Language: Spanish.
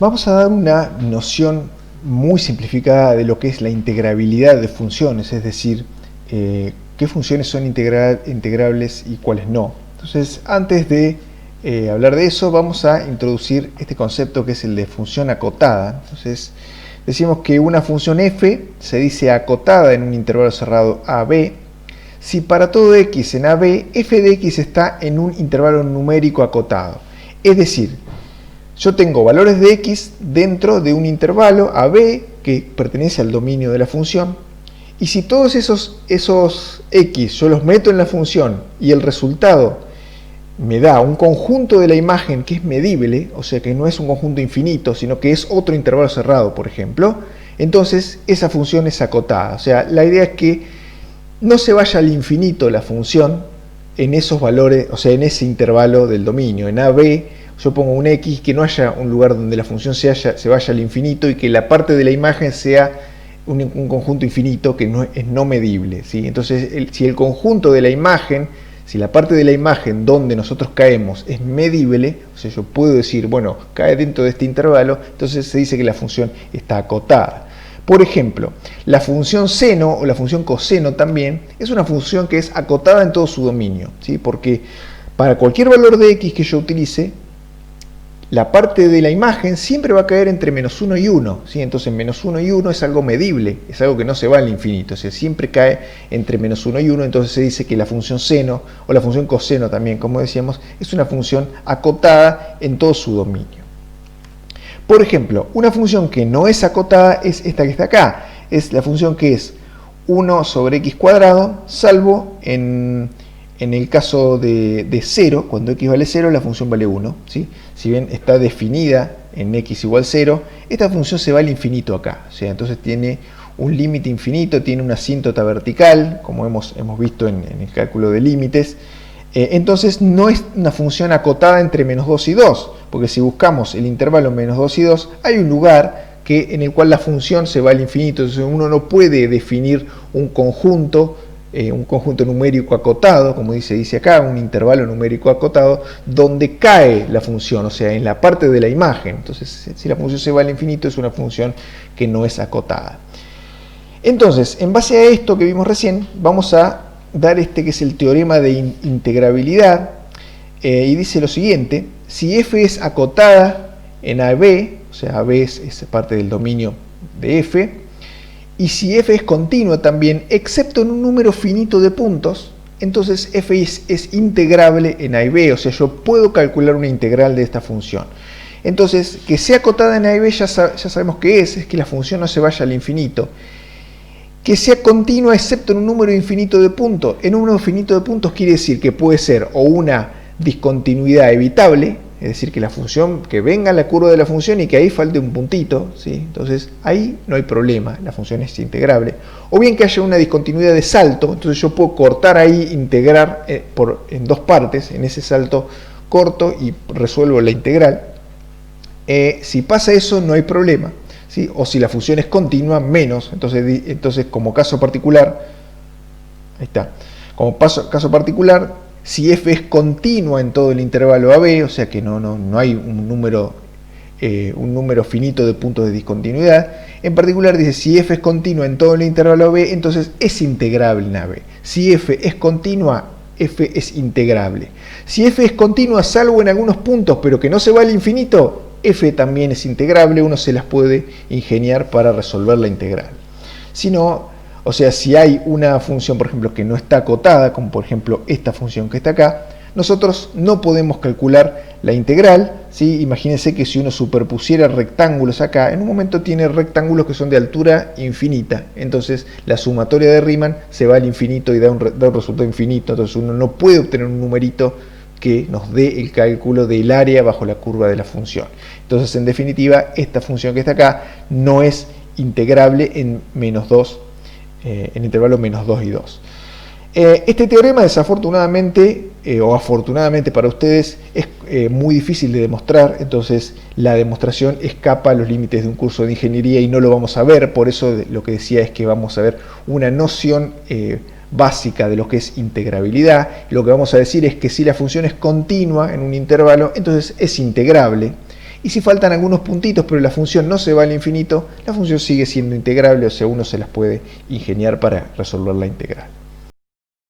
Vamos a dar una noción muy simplificada de lo que es la integrabilidad de funciones, es decir, qué funciones son integrables y cuáles no. Entonces, antes de hablar de eso, vamos a introducir este concepto que es el de función acotada. Entonces, decimos que una función f se dice acotada en un intervalo cerrado AB si para todo x en AB, f de x está en un intervalo numérico acotado. Es decir, yo tengo valores de x dentro de un intervalo AB que pertenece al dominio de la función, y si todos esos x yo los meto en la función y el resultado me da un conjunto de la imagen que es medible, o sea que no es un conjunto infinito, sino que es otro intervalo cerrado, por ejemplo, entonces esa función es acotada. O sea, la idea es que no se vaya al infinito la función en esos valores, o sea, en ese intervalo del dominio. En AB yo pongo un x, que no haya un lugar donde la función se vaya al infinito y que la parte de la imagen sea un conjunto infinito que no es no medible, ¿sí? Entonces, si el conjunto de la imagen, si la parte de la imagen donde nosotros caemos es medible, o sea, yo puedo decir, bueno, cae dentro de este intervalo, entonces se dice que la función está acotada. Por ejemplo, la función seno o la función coseno también es una función que es acotada en todo su dominio, ¿sí? Porque para cualquier valor de x que yo utilice, la parte de la imagen siempre va a caer entre menos 1 y 1, ¿sí? Entonces menos 1 y 1 es algo medible, es algo que no se va al infinito, o sea, siempre cae entre menos 1 y 1, entonces se dice que la función seno, o la función coseno también, como decíamos, es una función acotada en todo su dominio. Por ejemplo, una función que no es acotada es esta que está acá, es la función que es 1 sobre x cuadrado, salvo en el caso de 0, cuando x vale 0, la función vale 1, ¿sí? Si bien está definida en x igual 0, esta función se va al infinito acá, o sea, entonces tiene un límite infinito, tiene una asíntota vertical, como hemos visto en el cálculo de límites. Entonces no es una función acotada entre menos 2 y 2, porque si buscamos el intervalo menos 2 y 2, hay un lugar en el cual la función se va al infinito, entonces uno no puede definir un conjunto numérico acotado, como dice acá, un intervalo numérico acotado, donde cae la función, o sea, en la parte de la imagen. Entonces, si la función se va al infinito, es una función que no es acotada. Entonces, en base a esto que vimos recién, vamos a dar que es el teorema de integrabilidad, y dice lo siguiente: si f es acotada en AB, o sea, AB es parte del dominio de f, y si f es continua también, excepto en un número finito de puntos, entonces f es integrable en A y B, o sea, yo puedo calcular una integral de esta función. Entonces, que sea acotada en A y B ya sabemos que es que la función no se vaya al infinito. Que sea continua excepto en un número infinito de puntos. En un número finito de puntos quiere decir que puede ser o una discontinuidad evitable, es decir, que la función, que venga la curva de la función y que ahí falte un puntito, ¿sí? Entonces ahí no hay problema, la función es integrable. O bien que haya una discontinuidad de salto, entonces yo puedo cortar ahí, integrar en dos partes, en ese salto corto, y resuelvo la integral. Si pasa eso, no hay problema, ¿sí? O si la función es continua, menos. Entonces como caso particular, ahí está, como caso particular, si f es continua en todo el intervalo AB, o sea que no hay un número finito de puntos de discontinuidad, en particular dice, si f es continua en todo el intervalo AB, entonces es integrable en AB. Si f es continua, f es integrable. Si f es continua salvo en algunos puntos, pero que no se va al infinito, f también es integrable, uno se las puede ingeniar para resolver la integral. Si no, o sea, si hay una función, por ejemplo, que no está acotada, como por ejemplo esta función que está acá, nosotros no podemos calcular la integral, ¿sí? Imagínense que si uno superpusiera rectángulos acá, en un momento tiene rectángulos que son de altura infinita, entonces la sumatoria de Riemann se va al infinito y da un resultado infinito, entonces uno no puede obtener un numerito que nos dé el cálculo del área bajo la curva de la función. Entonces, en definitiva, esta función que está acá no es integrable en menos 2, en intervalo menos 2 y 2. Este teorema, desafortunadamente o afortunadamente para ustedes, es muy difícil de demostrar, entonces la demostración escapa a los límites de un curso de ingeniería y no lo vamos a ver. Por eso lo que decía es que vamos a ver una noción básica de lo que es integrabilidad. Lo que vamos a decir es que si la función es continua en un intervalo, entonces es integrable. Y si faltan algunos puntitos, pero la función no se va al infinito, la función sigue siendo integrable, o sea, uno se las puede ingeniar para resolver la integral.